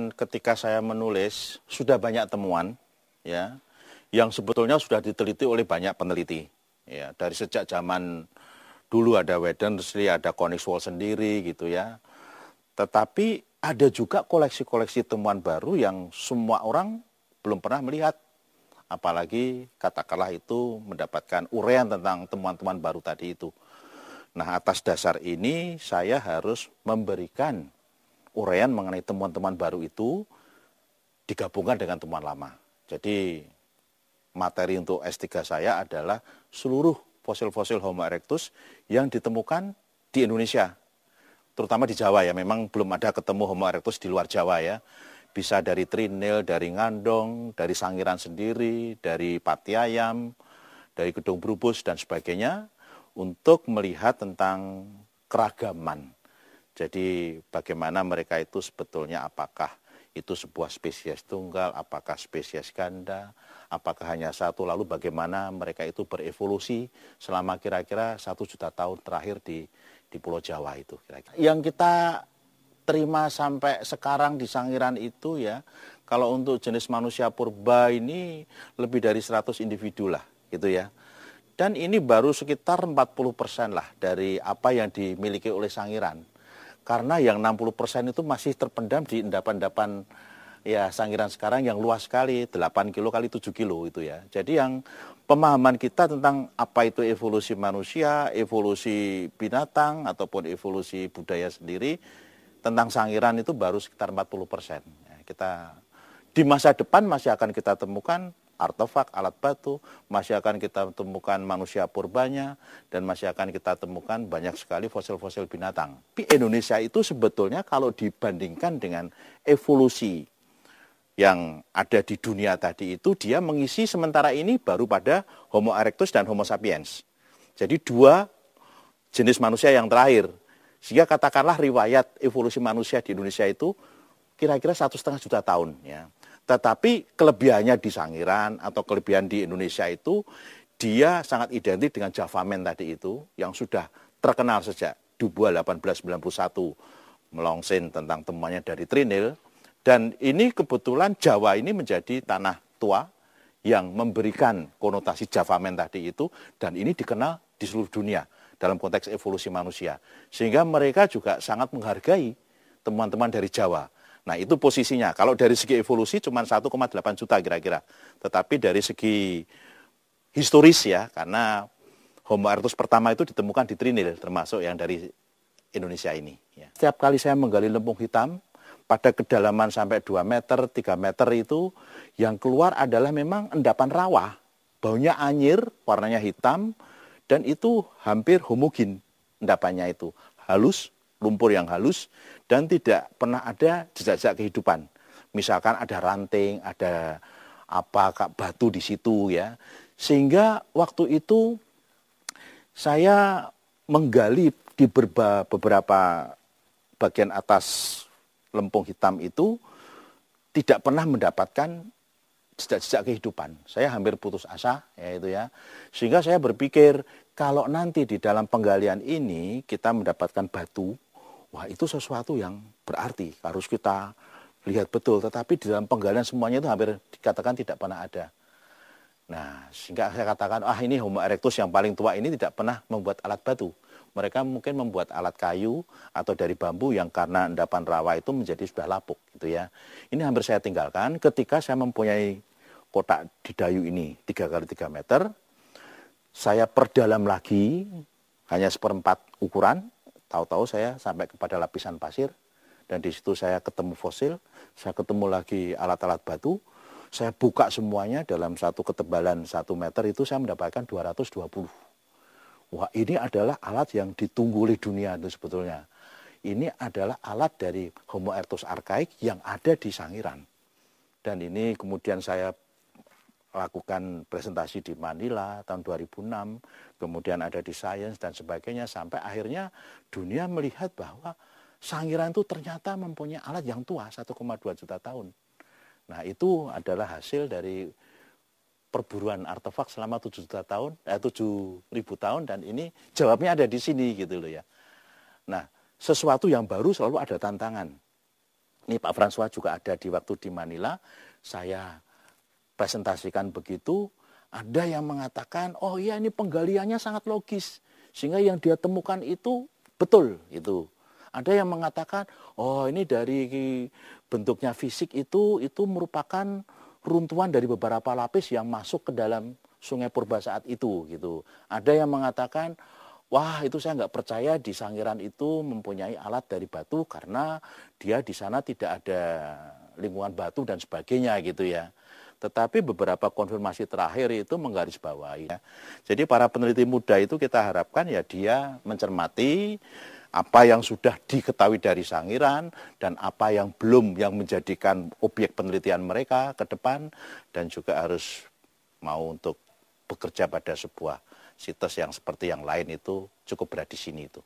Ketika saya menulis, sudah banyak temuan ya yang sebetulnya sudah diteliti oleh banyak peneliti. Ya, dari sejak zaman dulu ada Wedensky, ada Koenigswald sendiri gitu ya. Tetapi ada juga koleksi-koleksi temuan baru yang semua orang belum pernah melihat. Apalagi katakanlah itu mendapatkan uraian tentang temuan-temuan baru tadi itu. Nah, atas dasar ini saya harus memberikan uraian mengenai temuan-temuan baru itu digabungkan dengan temuan lama. Jadi materi untuk S3 saya adalah seluruh fosil-fosil Homo erectus yang ditemukan di Indonesia, terutama di Jawa ya. Memang belum ada ketemu Homo erectus di luar Jawa ya. Bisa dari Trinil, dari Ngandong, dari Sangiran sendiri, dari Patiayam, dari Gedung Brubus dan sebagainya, untuk melihat tentang keragaman. Jadi bagaimana mereka itu sebetulnya, apakah itu sebuah spesies tunggal, apakah spesies ganda, apakah hanya satu, lalu bagaimana mereka itu berevolusi selama kira-kira 1 juta tahun terakhir di Pulau Jawa itu. Kira-kira. Yang kita terima sampai sekarang di Sangiran itu ya, kalau untuk jenis manusia purba ini lebih dari 100 individu lah gitu ya. Dan ini baru sekitar 40% lah dari apa yang dimiliki oleh Sangiran. Karena yang 60% itu masih terpendam di endapan-endapan ya Sangiran sekarang yang luas sekali, 8 kilo kali 7 kilo itu ya. Jadi yang pemahaman kita tentang apa itu evolusi manusia, evolusi binatang, ataupun evolusi budaya sendiri, tentang Sangiran itu baru sekitar 40%. Ya, kita di masa depan masih akan kita temukan artefak, alat batu, masih akan kita temukan manusia purbanya, dan masih akan kita temukan banyak sekali fosil-fosil binatang. Tapi Indonesia itu sebetulnya kalau dibandingkan dengan evolusi yang ada di dunia tadi itu, dia mengisi sementara ini baru pada Homo erectus dan Homo sapiens. Jadi dua jenis manusia yang terakhir. Sehingga katakanlah riwayat evolusi manusia di Indonesia itu kira-kira 1,5 juta tahun ya. Tetapi kelebihannya di Sangiran atau kelebihan di Indonesia itu, dia sangat identik dengan Javamen tadi itu, yang sudah terkenal sejak Dubois 1891 melongsin tentang temuannya dari Trinil. Dan ini kebetulan Jawa ini menjadi tanah tua yang memberikan konotasi Javamen tadi itu, dan ini dikenal di seluruh dunia dalam konteks evolusi manusia. Sehingga mereka juga sangat menghargai temuan-temuan dari Jawa. Nah, itu posisinya. Kalau dari segi evolusi cuma 1,8 juta kira-kira. Tetapi dari segi historis ya, karena Homo erectus pertama itu ditemukan di Trinil, termasuk yang dari Indonesia ini. Ya. Setiap kali saya menggali lempung hitam, pada kedalaman sampai 2 meter, 3 meter itu, yang keluar adalah memang endapan rawa. Baunya anyir, warnanya hitam, dan itu hampir homogen endapannya itu. Halus, lumpur yang halus, dan tidak pernah ada jejak-jejak kehidupan. Misalkan ada ranting, ada batu di situ ya. Sehingga waktu itu saya menggali di beberapa bagian atas lempung hitam itu tidak pernah mendapatkan jejak-jejak kehidupan. Saya hampir putus asa ya itu ya. Sehingga saya berpikir kalau nanti di dalam penggalian ini kita mendapatkan batu, wah itu sesuatu yang berarti, harus kita lihat betul. Tetapi di dalam penggalian semuanya itu hampir dikatakan tidak pernah ada. Nah, sehingga saya katakan, ini Homo erectus yang paling tua ini tidak pernah membuat alat batu. Mereka mungkin membuat alat kayu atau dari bambu yang karena endapan rawa itu menjadi sudah lapuk gitu ya. Ini hampir saya tinggalkan ketika saya mempunyai kotak didayu ini 3 kali 3 meter. Saya perdalam lagi hanya 1/4 ukuran. Tahu-tahu saya sampai kepada lapisan pasir, dan di situ saya ketemu fosil, saya ketemu lagi alat-alat batu, saya buka semuanya dalam satu ketebalan 1 meter itu saya mendapatkan 220. Wah, ini adalah alat yang ditunggu oleh dunia itu sebetulnya. Ini adalah alat dari Homo erectus archaik yang ada di Sangiran. Dan ini kemudian saya lakukan presentasi di Manila tahun 2006, kemudian ada di Science dan sebagainya, sampai akhirnya dunia melihat bahwa Sangiran itu ternyata mempunyai alat yang tua, 1,2 juta tahun. Nah, itu adalah hasil dari perburuan artefak selama 7.000 tahun, dan ini jawabnya ada di sini gitu loh ya. Nah, sesuatu yang baru selalu ada tantangan. Ini Pak François juga ada di waktu di Manila, saya presentasikan begitu, ada yang mengatakan, oh iya ini penggaliannya sangat logis, sehingga yang dia temukan itu betul itu. Ada yang mengatakan, oh ini dari bentuknya fisik itu merupakan runtuhan dari beberapa lapis yang masuk ke dalam Sungai Purba saat itu gitu. Ada yang mengatakan, wah itu saya nggak percaya di Sangiran itu mempunyai alat dari batu karena dia di sana tidak ada lingkungan batu dan sebagainya gitu ya. Tetapi beberapa konfirmasi terakhir itu menggarisbawahi. Ya. Jadi para peneliti muda itu kita harapkan ya dia mencermati apa yang sudah diketahui dari Sangiran dan apa yang belum yang menjadikan objek penelitian mereka ke depan dan juga harus mau untuk bekerja pada sebuah situs yang seperti yang lain itu cukup berat di sini itu.